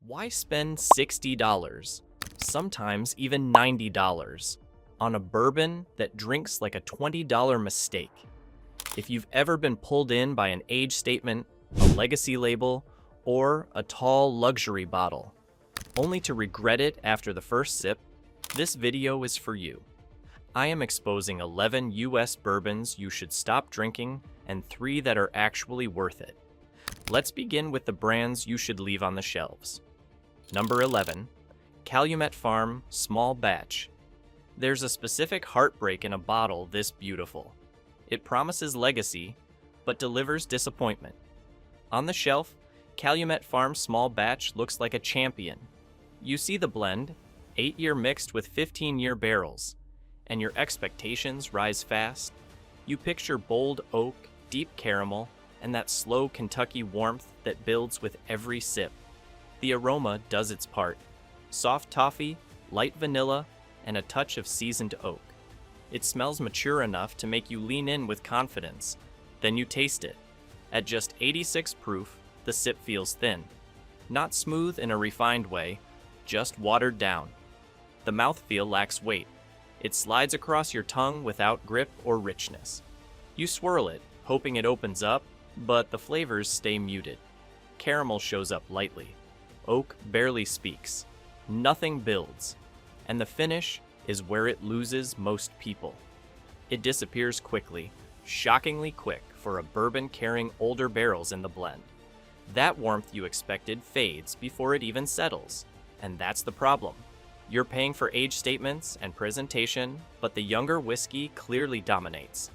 Why spend $60, sometimes even $90, on a bourbon that drinks like a $20 mistake? If you've ever been pulled in by an age statement, a legacy label, or a tall luxury bottle, only to regret it after the first sip, this video is for you. I am exposing 11 US bourbons you should stop drinking and 3 that are actually worth it. Let's begin with the brands you should leave on the shelves. Number 11, Calumet Farm Small Batch. There's a specific heartbreak in a bottle this beautiful. It promises legacy, but delivers disappointment. On the shelf, Calumet Farm Small Batch looks like a champion. You see the blend, 8-year mixed with 15-year barrels, and your expectations rise fast. You picture bold oak, deep caramel, and that slow Kentucky warmth that builds with every sip. The aroma does its part. Soft toffee, light vanilla, and a touch of seasoned oak. It smells mature enough to make you lean in with confidence. Then you taste it. At just 86 proof, the sip feels thin. Not smooth in a refined way, just watered down. The mouthfeel lacks weight. It slides across your tongue without grip or richness. You swirl it, hoping it opens up, but the flavors stay muted. Caramel shows up lightly. Oak barely speaks. Nothing builds. And the finish is where it loses most people. It disappears quickly, shockingly quick for a bourbon carrying older barrels in the blend. That warmth you expected fades before it even settles. And that's the problem. You're paying for age statements and presentation, but the younger whiskey clearly dominates.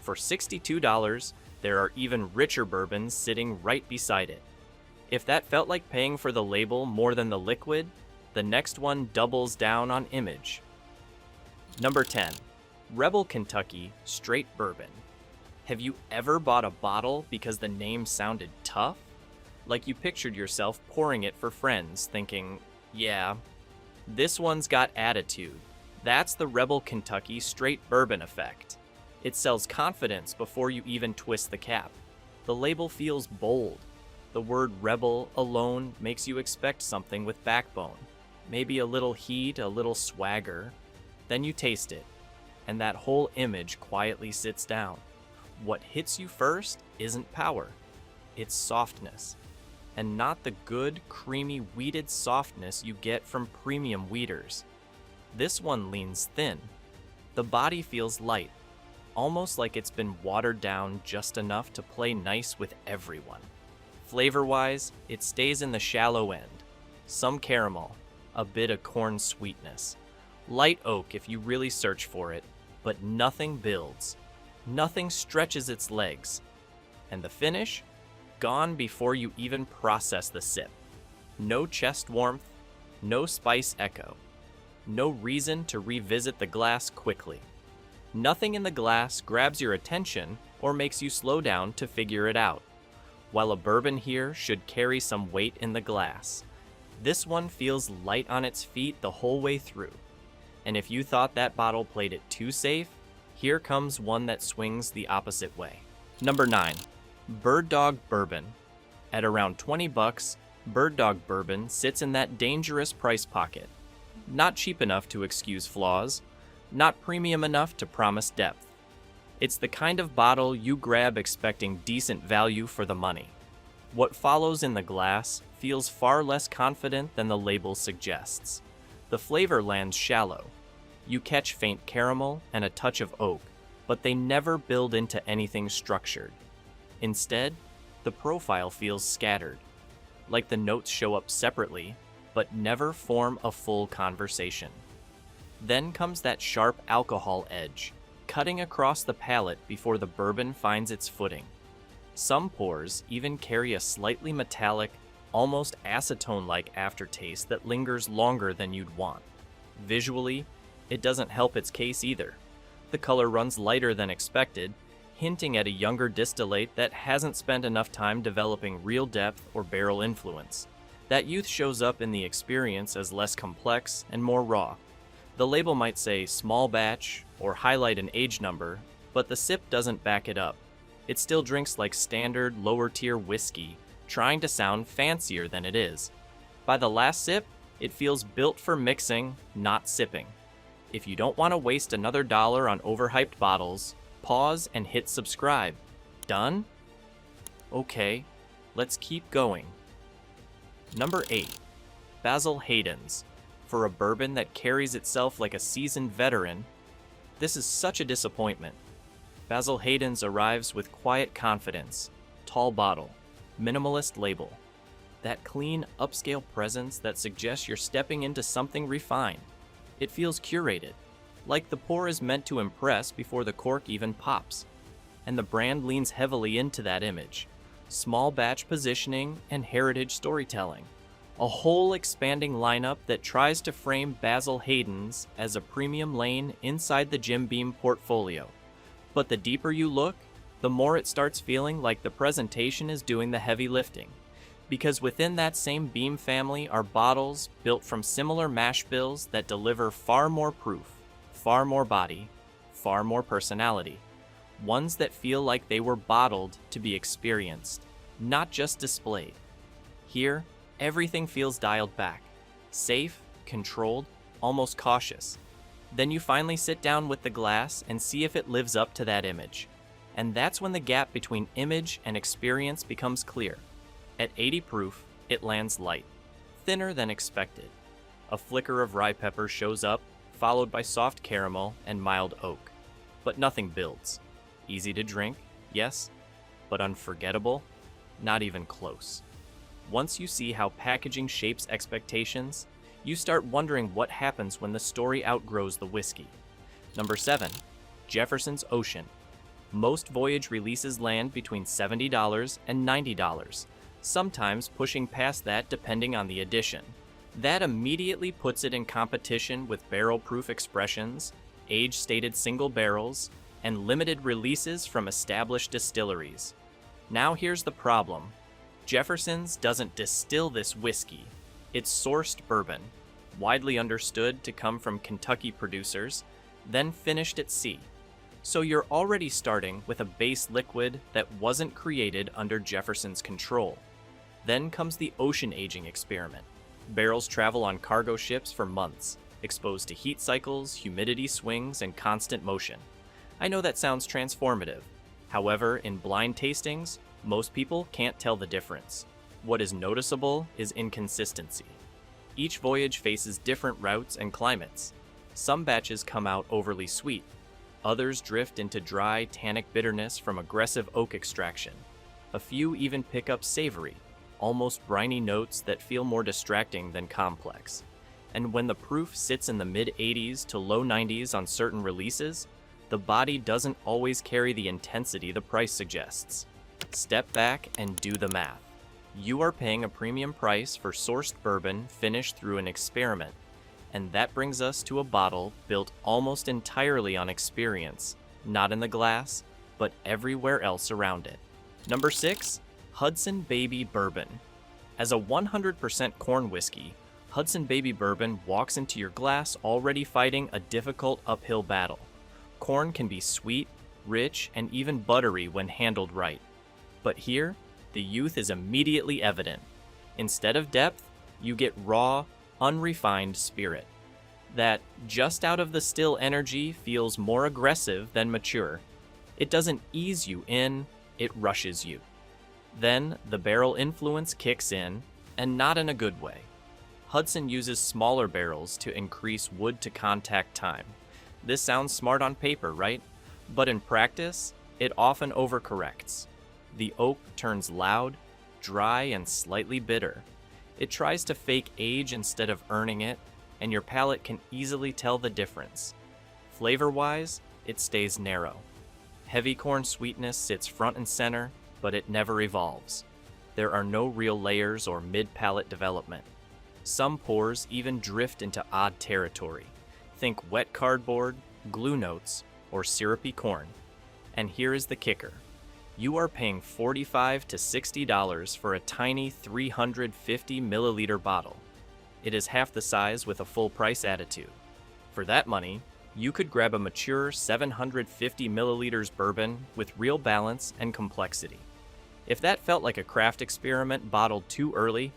For $62, there are even richer bourbons sitting right beside it. If that felt like paying for the label more than the liquid, the next one doubles down on image. Number 10, Rebel Kentucky Straight Bourbon. Have you ever bought a bottle because the name sounded tough? Like you pictured yourself pouring it for friends, thinking, yeah, this one's got attitude. That's the Rebel Kentucky Straight Bourbon effect. It sells confidence before you even twist the cap. The label feels bold. The word rebel alone makes you expect something with backbone. Maybe a little heat, a little swagger. Then you taste it, and that whole image quietly sits down. What hits you first isn't power, it's softness. And not the good, creamy, wheated softness you get from premium wheaters. This one leans thin. The body feels light, almost like it's been watered down just enough to play nice with everyone. Flavor-wise, it stays in the shallow end. Some caramel, a bit of corn sweetness. Light oak if you really search for it, but nothing builds. Nothing stretches its legs. And the finish? Gone before you even process the sip. No chest warmth, no spice echo. No reason to revisit the glass quickly. Nothing in the glass grabs your attention or makes you slow down to figure it out. While a bourbon here should carry some weight in the glass, this one feels light on its feet the whole way through. And if you thought that bottle played it too safe, here comes one that swings the opposite way. Number 9, Bird Dog Bourbon. At around $20, Bird Dog Bourbon sits in that dangerous price pocket. Not cheap enough to excuse flaws, not premium enough to promise depth. It's the kind of bottle you grab expecting decent value for the money. What follows in the glass feels far less confident than the label suggests. The flavor lands shallow. You catch faint caramel and a touch of oak, but they never build into anything structured. Instead, the profile feels scattered, like the notes show up separately, but never form a full conversation. Then comes that sharp alcohol edge, cutting across the palate before the bourbon finds its footing. Some pours even carry a slightly metallic, almost acetone-like aftertaste that lingers longer than you'd want. Visually, it doesn't help its case either. The color runs lighter than expected, hinting at a younger distillate that hasn't spent enough time developing real depth or barrel influence. That youth shows up in the experience as less complex and more raw. The label might say small batch or highlight an age number, but the sip doesn't back it up. It still drinks like standard lower tier whiskey, trying to sound fancier than it is. By the last sip, it feels built for mixing, not sipping. If you don't want to waste another dollar on overhyped bottles, pause and hit subscribe. Done? Okay, let's keep going. Number 8. Basil Hayden's. For a bourbon that carries itself like a seasoned veteran, this is such a disappointment. Basil Hayden's arrives with quiet confidence, tall bottle, minimalist label. That clean, upscale presence that suggests you're stepping into something refined. It feels curated, like the pour is meant to impress before the cork even pops. And the brand leans heavily into that image. Small batch positioning and heritage storytelling. A whole expanding lineup that tries to frame Basil Hayden's as a premium lane inside the Jim Beam portfolio. But the deeper you look, the more it starts feeling like the presentation is doing the heavy lifting. Because within that same Beam family are bottles built from similar mash bills that deliver far more proof, far more body, far more personality. Ones that feel like they were bottled to be experienced, not just displayed. Here, everything feels dialed back. Safe, controlled, almost cautious. Then you finally sit down with the glass and see if it lives up to that image. And that's when the gap between image and experience becomes clear. At 80 proof, it lands light, thinner than expected. A flicker of rye pepper shows up, followed by soft caramel and mild oak. But nothing builds. Easy to drink, yes, but unforgettable? Not even close. Once you see how packaging shapes expectations, you start wondering what happens when the story outgrows the whiskey. Number 7. Jefferson's Ocean. Most Voyage releases land between $70 and $90. Sometimes pushing past that depending on the edition. That immediately puts it in competition with barrel-proof expressions, age-stated single barrels, and limited releases from established distilleries. Now here's the problem. Jefferson's doesn't distill this whiskey. It's sourced bourbon, widely understood to come from Kentucky producers, then finished at sea. So you're already starting with a base liquid that wasn't created under Jefferson's control. Then comes the ocean aging experiment. Barrels travel on cargo ships for months, exposed to heat cycles, humidity swings, and constant motion. I know that sounds transformative. However, in blind tastings, most people can't tell the difference. What is noticeable is inconsistency. Each voyage faces different routes and climates. Some batches come out overly sweet. Others drift into dry, tannic bitterness from aggressive oak extraction. A few even pick up savory, almost briny notes that feel more distracting than complex. And when the proof sits in the mid-80s to low 90s on certain releases, the body doesn't always carry the intensity the price suggests. Step back and do the math. You are paying a premium price for sourced bourbon finished through an experiment, and that brings us to a bottle built almost entirely on experience, not in the glass, but everywhere else around it. Number 6. Hudson Baby Bourbon. As a 100% corn whiskey, Hudson Baby Bourbon walks into your glass already fighting a difficult uphill battle. Corn can be sweet, rich, and even buttery when handled right. But here, the youth is immediately evident. Instead of depth, you get raw, unrefined spirit. That just out of the still energy feels more aggressive than mature. It doesn't ease you in, it rushes you. Then the barrel influence kicks in, and not in a good way. Hudson uses smaller barrels to increase wood to contact time. This sounds smart on paper, right? But in practice, it often overcorrects. The oak turns loud, dry, and slightly bitter. It tries to fake age instead of earning it, and your palate can easily tell the difference. Flavor-wise, it stays narrow. Heavy corn sweetness sits front and center, but it never evolves. There are no real layers or mid-palate development. Some pours even drift into odd territory. Think wet cardboard, glue notes, or syrupy corn. And here is the kicker. You are paying $45 to $60 for a tiny 350 milliliter bottle. It is half the size with a full price attitude. For that money, you could grab a mature 750 milliliters bourbon with real balance and complexity. If that felt like a craft experiment bottled too early,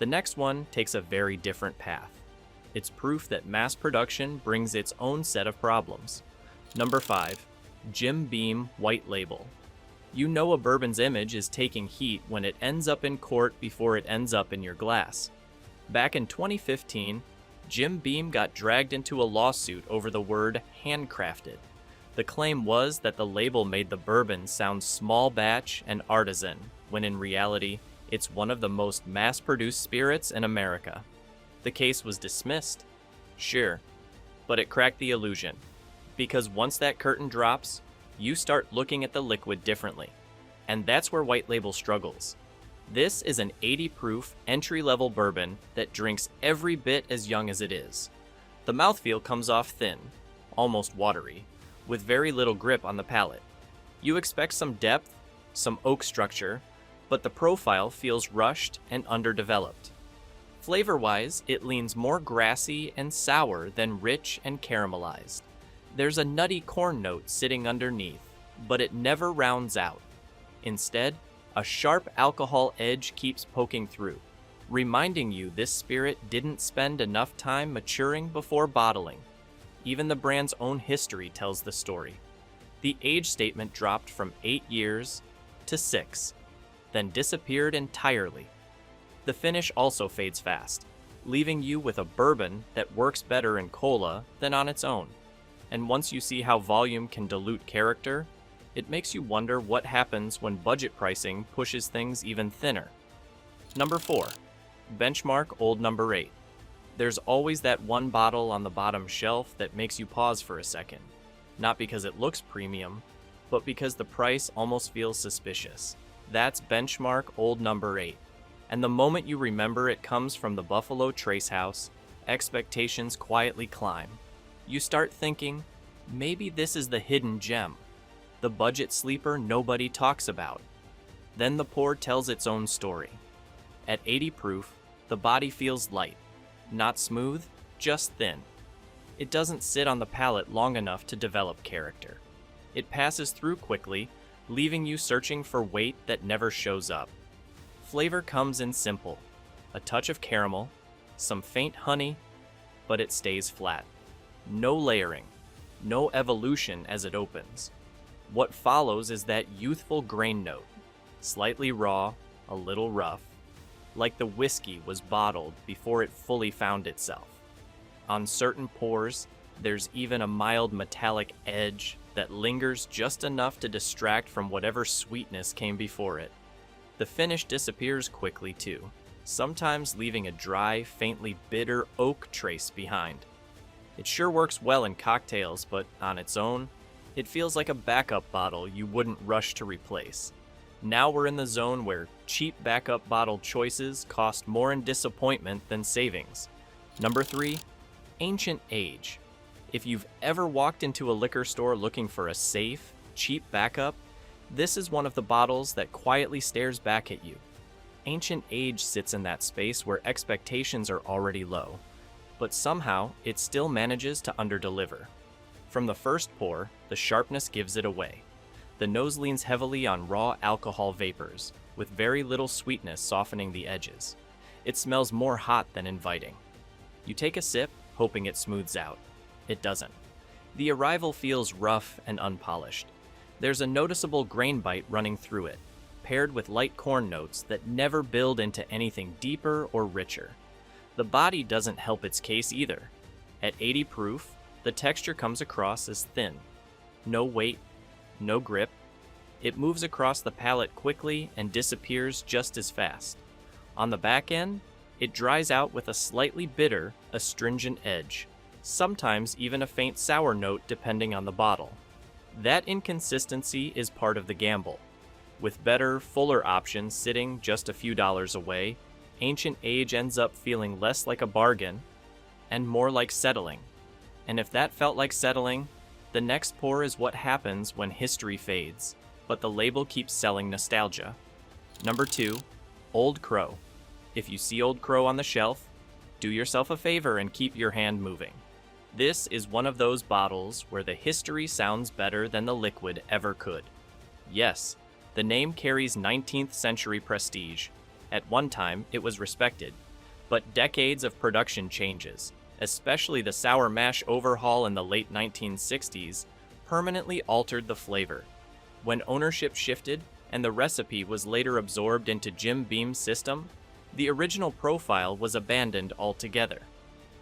The next one takes a very different path. It's proof that mass production brings its own set of problems. Number 5. Jim Beam White Label. You know a bourbon's image is taking heat when it ends up in court before it ends up in your glass. Back in 2015, Jim Beam got dragged into a lawsuit over the word handcrafted. The claim was that the label made the bourbon sound small batch and artisan, when in reality, it's one of the most mass-produced spirits in America. The case was dismissed. Sure, but it cracked the illusion. Because once that curtain drops, you start looking at the liquid differently. And that's where White Label struggles. This is an 80 proof entry-level bourbon that drinks every bit as young as it is. The mouthfeel comes off thin, almost watery, with very little grip on the palate. You expect some depth, some oak structure, but the profile feels rushed and underdeveloped. Flavor-wise, it leans more grassy and sour than rich and caramelized. There's a nutty corn note sitting underneath, but it never rounds out. Instead, a sharp alcohol edge keeps poking through, reminding you this spirit didn't spend enough time maturing before bottling. Even the brand's own history tells the story. The age statement dropped from 8 years to 6, then disappeared entirely. The finish also fades fast, leaving you with a bourbon that works better in cola than on its own. And once you see how volume can dilute character, it makes you wonder what happens when budget pricing pushes things even thinner. Number 4. Benchmark Old Number 8. There's always that one bottle on the bottom shelf that makes you pause for a second. Not because it looks premium, but because the price almost feels suspicious. That's Benchmark Old Number 8. And the moment you remember it comes from the Buffalo Trace House, expectations quietly climb. You start thinking, maybe this is the hidden gem, the budget sleeper nobody talks about. Then the pour tells its own story. At 80 proof, the body feels light, not smooth, just thin. It doesn't sit on the palate long enough to develop character. It passes through quickly, leaving you searching for weight that never shows up. Flavor comes in simple, a touch of caramel, some faint honey, but it stays flat. No layering, no evolution as it opens. What follows is that youthful grain note, slightly raw, a little rough, like the whiskey was bottled before it fully found itself. On certain pours, there's even a mild metallic edge that lingers just enough to distract from whatever sweetness came before it. The finish disappears quickly too, sometimes leaving a dry, faintly bitter oak trace behind. It sure works well in cocktails, but on its own, it feels like a backup bottle you wouldn't rush to replace. Now we're in the zone where cheap backup bottle choices cost more in disappointment than savings. Number 3, Ancient Age. If you've ever walked into a liquor store looking for a safe, cheap backup, this is one of the bottles that quietly stares back at you. Ancient Age sits in that space where expectations are already low, but somehow it still manages to underdeliver. From the first pour, the sharpness gives it away. The nose leans heavily on raw alcohol vapors, with very little sweetness softening the edges. It smells more hot than inviting. You take a sip, hoping it smooths out. It doesn't. The arrival feels rough and unpolished. There's a noticeable grain bite running through it, paired with light corn notes that never build into anything deeper or richer. The body doesn't help its case either. At 80 proof, the texture comes across as thin. No weight, no grip. It moves across the palate quickly and disappears just as fast. On the back end, it dries out with a slightly bitter, astringent edge, sometimes even a faint sour note depending on the bottle. That inconsistency is part of the gamble. With better, fuller options sitting just a few dollars away, Ancient Age ends up feeling less like a bargain and more like settling. And if that felt like settling, the next pour is what happens when history fades, but the label keeps selling nostalgia. Number 2, Old Crow. If you see Old Crow on the shelf, do yourself a favor and keep your hand moving. This is one of those bottles where the history sounds better than the liquid ever could. Yes, the name carries 19th century prestige. At one time, it was respected, But decades of production changes, especially the sour mash overhaul in the late 1960s, permanently altered the flavor. When ownership shifted and the recipe was later absorbed into Jim Beam's system, the original profile was abandoned altogether.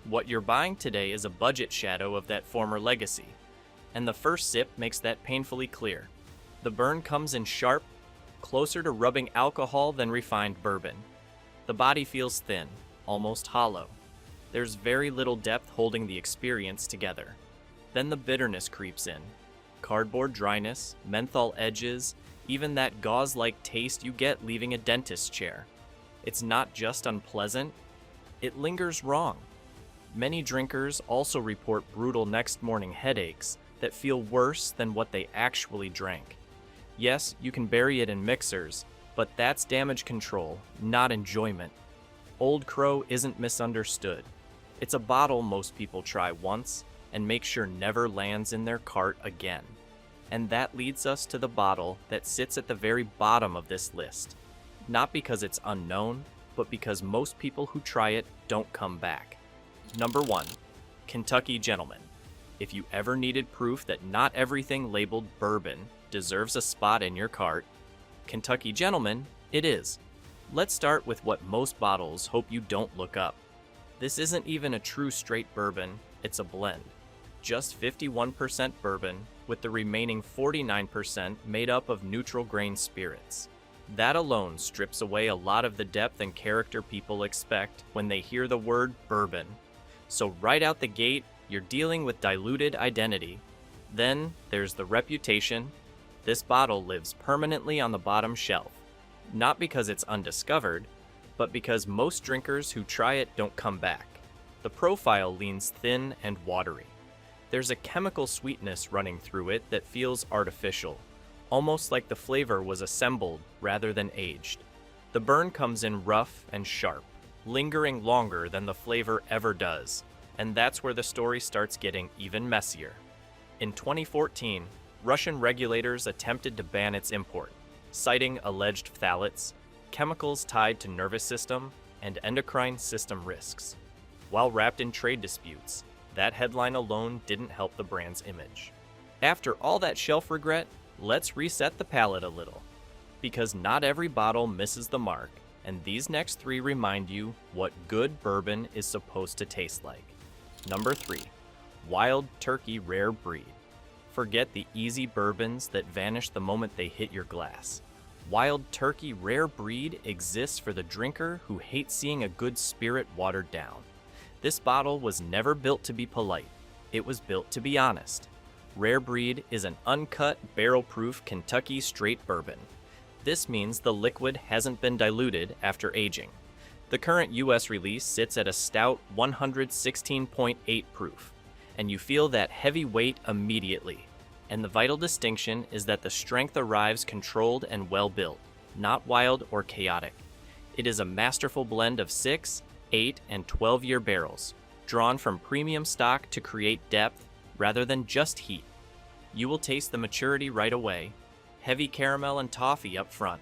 What you're buying today is a budget shadow of that former legacy, and the first sip makes that painfully clear. The burn comes in sharp, closer to rubbing alcohol than refined bourbon. The body feels thin, almost hollow. There's very little depth holding the experience together. Then the bitterness creeps in. Cardboard dryness, menthol edges, even that gauze-like taste you get leaving a dentist's chair. It's not just unpleasant, it lingers wrong. Many drinkers also report brutal next morning headaches that feel worse than what they actually drank. Yes, you can bury it in mixers, but that's damage control, not enjoyment. Old Crow isn't misunderstood. It's a bottle most people try once and make sure never lands in their cart again. And that leads us to the bottle that sits at the very bottom of this list. Not because it's unknown, but because most people who try it don't come back. Number 1, Kentucky Gentleman. If you ever needed proof that not everything labeled bourbon deserves a spot in your cart, Kentucky Gentleman, it is. Let's start with what most bottles hope you don't look up. This isn't even a true straight bourbon, it's a blend. Just 51% bourbon, with the remaining 49% made up of neutral grain spirits. That alone strips away a lot of the depth and character people expect when they hear the word bourbon. So right out the gate, you're dealing with diluted identity. Then there's the reputation. This bottle lives permanently on the bottom shelf. Not because it's undiscovered, but because most drinkers who try it don't come back. The profile leans thin and watery. There's a chemical sweetness running through it that feels artificial, almost like the flavor was assembled rather than aged. The burn comes in rough and sharp, lingering longer than the flavor ever does, and that's where the story starts getting even messier. In 2014, Russian regulators attempted to ban its import, citing alleged phthalates, chemicals tied to nervous system, and endocrine system risks. While wrapped in trade disputes, that headline alone didn't help the brand's image. After all that shelf regret, let's reset the palate a little. Because not every bottle misses the mark, and these next 3 remind you what good bourbon is supposed to taste like. Number 3, Wild Turkey Rare Breed. Forget the easy bourbons that vanish the moment they hit your glass. Wild Turkey Rare Breed exists for the drinker who hates seeing a good spirit watered down. This bottle was never built to be polite. It was built to be honest. Rare Breed is an uncut, barrel-proof Kentucky straight bourbon. This means the liquid hasn't been diluted after aging. The current US release sits at a stout 116.8 proof, and you feel that heavy weight immediately. And the vital distinction is that the strength arrives controlled and well-built, not wild or chaotic. It is a masterful blend of 6, 8, and 12-year barrels, drawn from premium stock to create depth rather than just heat. You will taste the maturity right away, heavy caramel and toffee up front,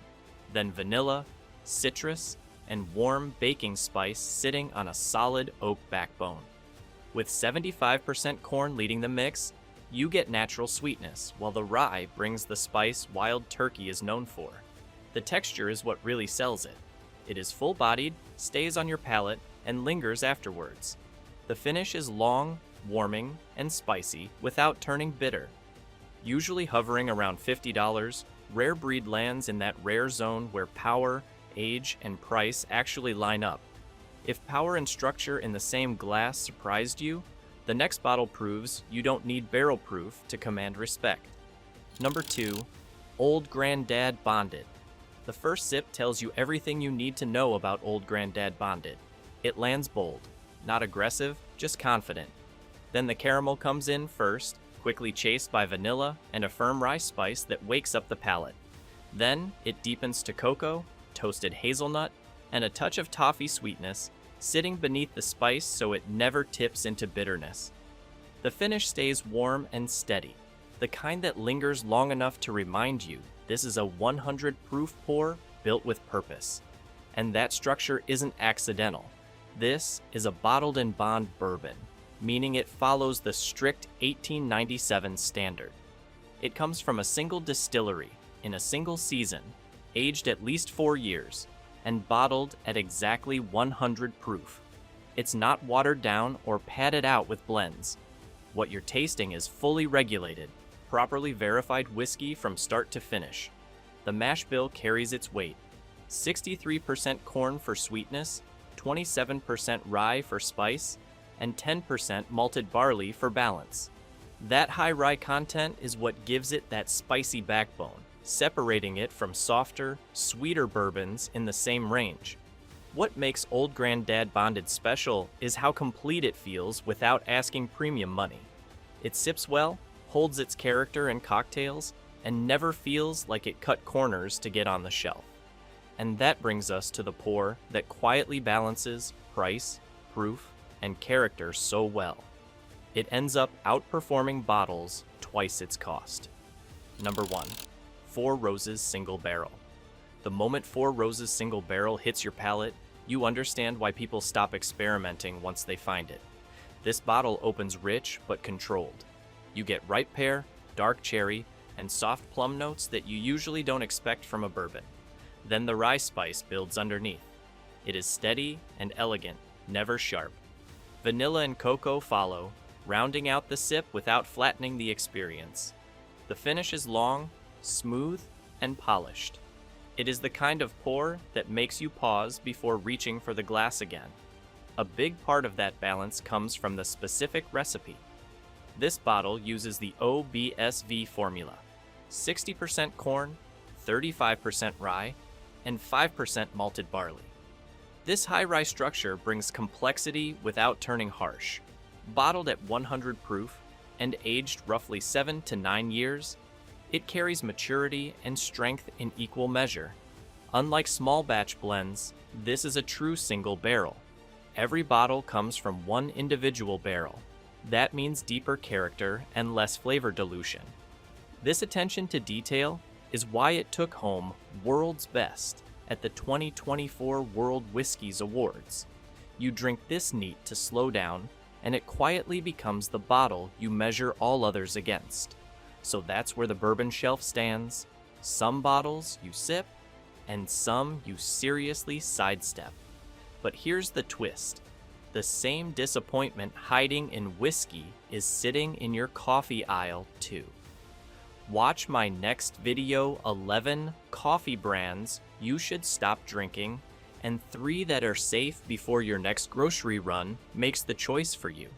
then vanilla, citrus, and warm baking spice sitting on a solid oak backbone. With 75% corn leading the mix, you get natural sweetness, while the rye brings the spice Wild Turkey is known for. The texture is what really sells it. It is full-bodied, stays on your palate, and lingers afterwards. The finish is long, warming, and spicy without turning bitter. Usually hovering around $50, Rare Breed lands in that rare zone where power, age, and price actually line up. If power and structure in the same glass surprised you, the next bottle proves you don't need barrel proof to command respect. Number 2, Old Granddad Bonded. The first sip tells you everything you need to know about Old Granddad Bonded. It lands bold, not aggressive, just confident. Then the caramel comes in first, quickly chased by vanilla and a firm rye spice that wakes up the palate. Then it deepens to cocoa, toasted hazelnut, and a touch of toffee sweetness, sitting beneath the spice so it never tips into bitterness. The finish stays warm and steady, the kind that lingers long enough to remind you this is a 100 proof pour built with purpose. And that structure isn't accidental. This is a bottled in bond bourbon, meaning it follows the strict 1897 standard. It comes from a single distillery in a single season, aged at least 4 years, and bottled at exactly 100 proof. It's not watered down or padded out with blends. What you're tasting is fully regulated, properly verified whiskey from start to finish. The mash bill carries its weight: 63% corn for sweetness, 27% rye for spice, and 10% malted barley for balance. That high rye content is what gives it that spicy backbone, separating it from softer, sweeter bourbons in the same range. What makes Old Granddad Bonded special is how complete it feels without asking premium money. It sips well, holds its character in cocktails, and never feels like it cut corners to get on the shelf. And that brings us to the pour that quietly balances price, proof, and character so well. It ends up outperforming bottles twice its cost. Number 1. Four Roses Single Barrel. The moment Four Roses Single Barrel hits your palate, you understand why people stop experimenting once they find it. This bottle opens rich but controlled. You get ripe pear, dark cherry, and soft plum notes that you usually don't expect from a bourbon. Then the rye spice builds underneath. It is steady and elegant, never sharp. Vanilla and cocoa follow, rounding out the sip without flattening the experience. The finish is long, smooth, and polished. It is the kind of pour that makes you pause before reaching for the glass again. A big part of that balance comes from the specific recipe. This bottle uses the OBSV formula: 60% corn, 35% rye, and 5% malted barley. This high rye structure brings complexity without turning harsh. Bottled at 100 proof and aged roughly 7 to 9 years, it carries maturity and strength in equal measure. Unlike small batch blends, this is a true single barrel. Every bottle comes from one individual barrel. That means deeper character and less flavor dilution. This attention to detail is why it took home World's Best at the 2024 World Whiskies Awards. You drink this neat to slow down, and it quietly becomes the bottle you measure all others against. So that's where the bourbon shelf stands. Some bottles you sip, and some you seriously sidestep. But here's the twist. The same disappointment hiding in whiskey is sitting in your coffee aisle too. Watch my next video: 11 coffee brands you should stop drinking, and 3 that are safe before your next grocery run makes the choice for you.